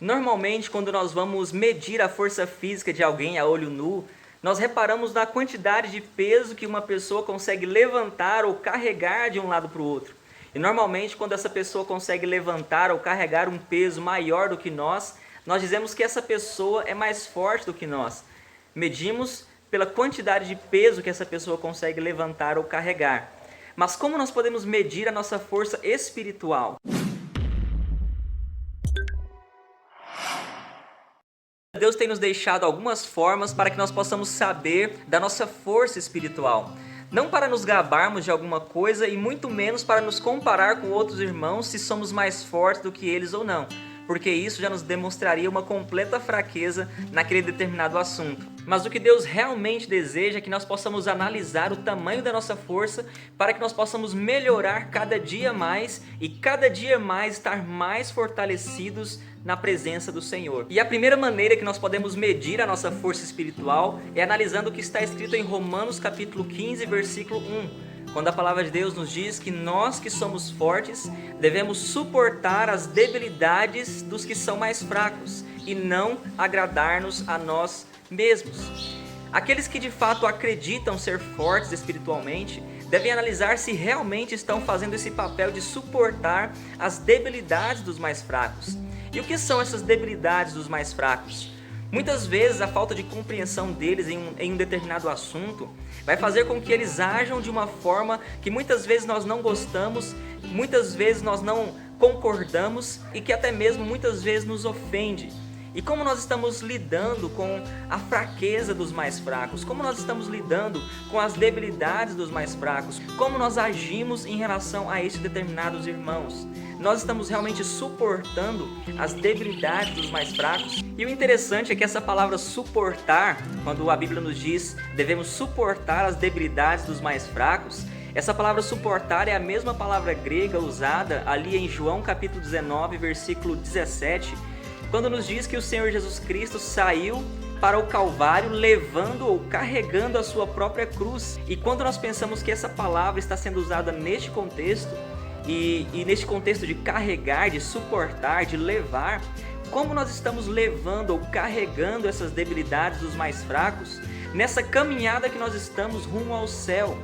Normalmente, quando nós vamos medir a força física de alguém a olho nu, nós reparamos na quantidade de peso que uma pessoa consegue levantar ou carregar de um lado para o outro. E normalmente, quando essa pessoa consegue levantar ou carregar um peso maior do que nós dizemos que essa pessoa é mais forte do que nós. Medimos pela quantidade de peso que essa pessoa consegue levantar ou carregar. Mas como nós podemos medir a nossa força espiritual? Deus tem nos deixado algumas formas para que nós possamos saber da nossa força espiritual. Não para nos gabarmos de alguma coisa e muito menos para nos comparar com outros irmãos se somos mais fortes do que eles ou não, porque isso já nos demonstraria uma completa fraqueza naquele determinado assunto. Mas o que Deus realmente deseja é que nós possamos analisar o tamanho da nossa força para que nós possamos melhorar cada dia mais e cada dia mais estar mais fortalecidos na presença do Senhor. E a primeira maneira que nós podemos medir a nossa força espiritual é analisando o que está escrito em Romanos capítulo 15, versículo 1. Quando a palavra de Deus nos diz que nós que somos fortes devemos suportar as debilidades dos que são mais fracos e não agradar-nos a nós mesmos. Aqueles que de fato acreditam ser fortes espiritualmente devem analisar se realmente estão fazendo esse papel de suportar as debilidades dos mais fracos. E o que são essas debilidades dos mais fracos? Muitas vezes a falta de compreensão deles em um determinado assunto vai fazer com que eles ajam de uma forma que muitas vezes nós não gostamos, muitas vezes nós não concordamos e que até mesmo muitas vezes nos ofende. E como nós estamos lidando com a fraqueza dos mais fracos? Como nós estamos lidando com as debilidades dos mais fracos? Como nós agimos em relação a esses determinados irmãos? Nós estamos realmente suportando as debilidades dos mais fracos? E o interessante é que essa palavra suportar, quando a Bíblia nos diz devemos suportar as debilidades dos mais fracos, essa palavra suportar é a mesma palavra grega usada ali em João capítulo 19, versículo 17, quando nos diz que o Senhor Jesus Cristo saiu para o Calvário levando ou carregando a sua própria cruz. E quando nós pensamos que essa palavra está sendo usada neste contexto, e neste contexto de carregar, de suportar, de levar, como nós estamos levando ou carregando essas debilidades dos mais fracos nessa caminhada que nós estamos rumo ao céu.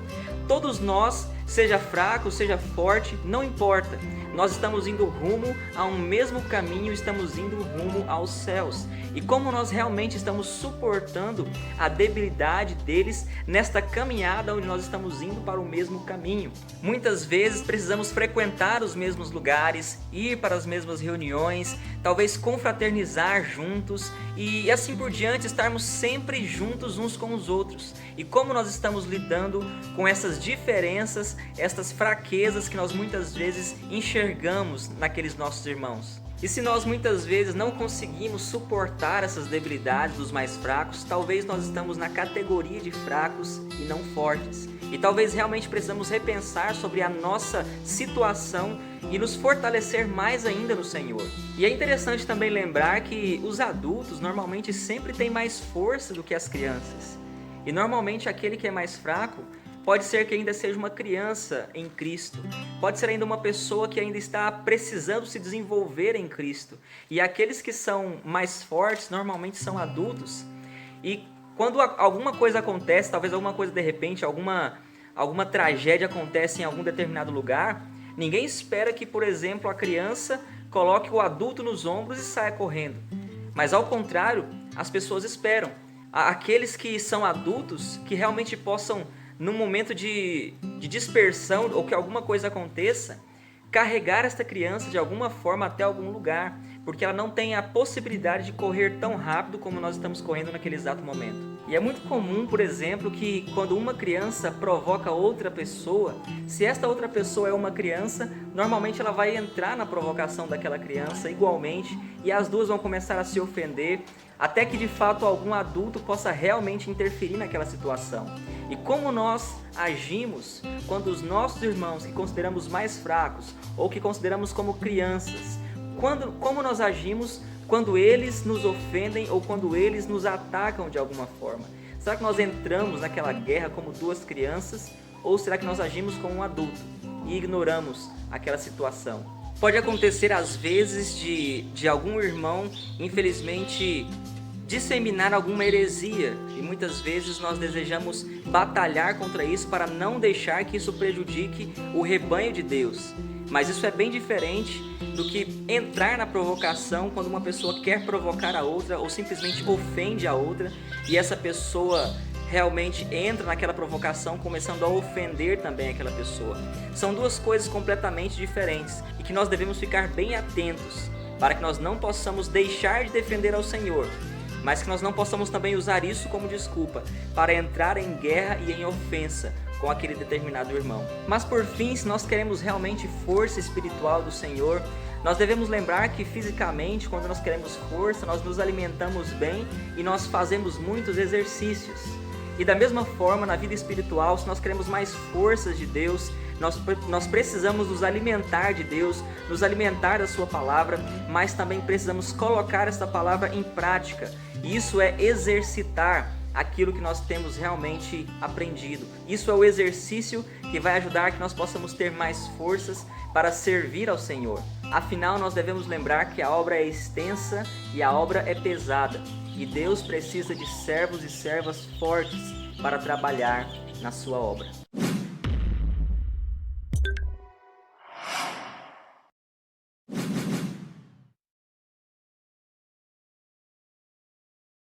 Todos nós, seja fraco, seja forte, não importa. Nós estamos indo rumo a um mesmo caminho, estamos indo rumo aos céus. E como nós realmente estamos suportando a debilidade deles nesta caminhada onde nós estamos indo para o mesmo caminho. Muitas vezes precisamos frequentar os mesmos lugares, ir para as mesmas reuniões, talvez confraternizar juntos e assim por diante, estarmos sempre juntos uns com os outros. E como nós estamos lidando com essas diferenças, estas fraquezas que nós muitas vezes enxergamos naqueles nossos irmãos. E se nós muitas vezes não conseguimos suportar essas debilidades dos mais fracos, talvez nós estamos na categoria de fracos e não fortes. E talvez realmente precisamos repensar sobre a nossa situação e nos fortalecer mais ainda no Senhor. E é interessante também lembrar que os adultos normalmente sempre têm mais força do que as crianças. E normalmente aquele que é mais fraco pode ser que ainda seja uma criança em Cristo. Pode ser ainda uma pessoa que ainda está precisando se desenvolver em Cristo. E aqueles que são mais fortes normalmente são adultos. E quando alguma coisa acontece, talvez alguma coisa de repente, alguma tragédia acontece em algum determinado lugar, ninguém espera que, por exemplo, a criança coloque o adulto nos ombros e saia correndo. Mas ao contrário, as pessoas esperam. Aqueles que são adultos, que realmente possam, num momento de dispersão ou que alguma coisa aconteça, carregar esta criança de alguma forma até algum lugar, porque ela não tem a possibilidade de correr tão rápido como nós estamos correndo naquele exato momento. E é muito comum, por exemplo, que quando uma criança provoca outra pessoa, se esta outra pessoa é uma criança, normalmente ela vai entrar na provocação daquela criança igualmente e as duas vão começar a se ofender, até que de fato algum adulto possa realmente interferir naquela situação. E como nós agimos quando os nossos irmãos que consideramos mais fracos ou que consideramos como crianças, como nós agimos quando eles nos ofendem ou quando eles nos atacam de alguma forma? Será que nós entramos naquela guerra como duas crianças ou será que nós agimos como um adulto e ignoramos aquela situação? Pode acontecer às vezes de algum irmão, infelizmente, disseminar alguma heresia, e muitas vezes nós desejamos batalhar contra isso para não deixar que isso prejudique o rebanho de Deus. Mas isso é bem diferente do que entrar na provocação quando uma pessoa quer provocar a outra ou simplesmente ofende a outra e essa pessoa realmente entra naquela provocação começando a ofender também aquela pessoa. São duas coisas completamente diferentes e que nós devemos ficar bem atentos para que nós não possamos deixar de defender ao Senhor, mas que nós não possamos também usar isso como desculpa para entrar em guerra e em ofensa com aquele determinado irmão. Mas por fim, se nós queremos realmente força espiritual do Senhor, nós devemos lembrar que fisicamente, quando nós queremos força, nós nos alimentamos bem e nós fazemos muitos exercícios. E da mesma forma, na vida espiritual, se nós queremos mais forças de Deus, nós precisamos nos alimentar de Deus, nos alimentar da sua palavra, mas também precisamos colocar essa palavra em prática. E isso é exercitar aquilo que nós temos realmente aprendido. Isso é o exercício que vai ajudar que nós possamos ter mais forças para servir ao Senhor. Afinal, nós devemos lembrar que a obra é extensa e a obra é pesada. E Deus precisa de servos e servas fortes para trabalhar na sua obra.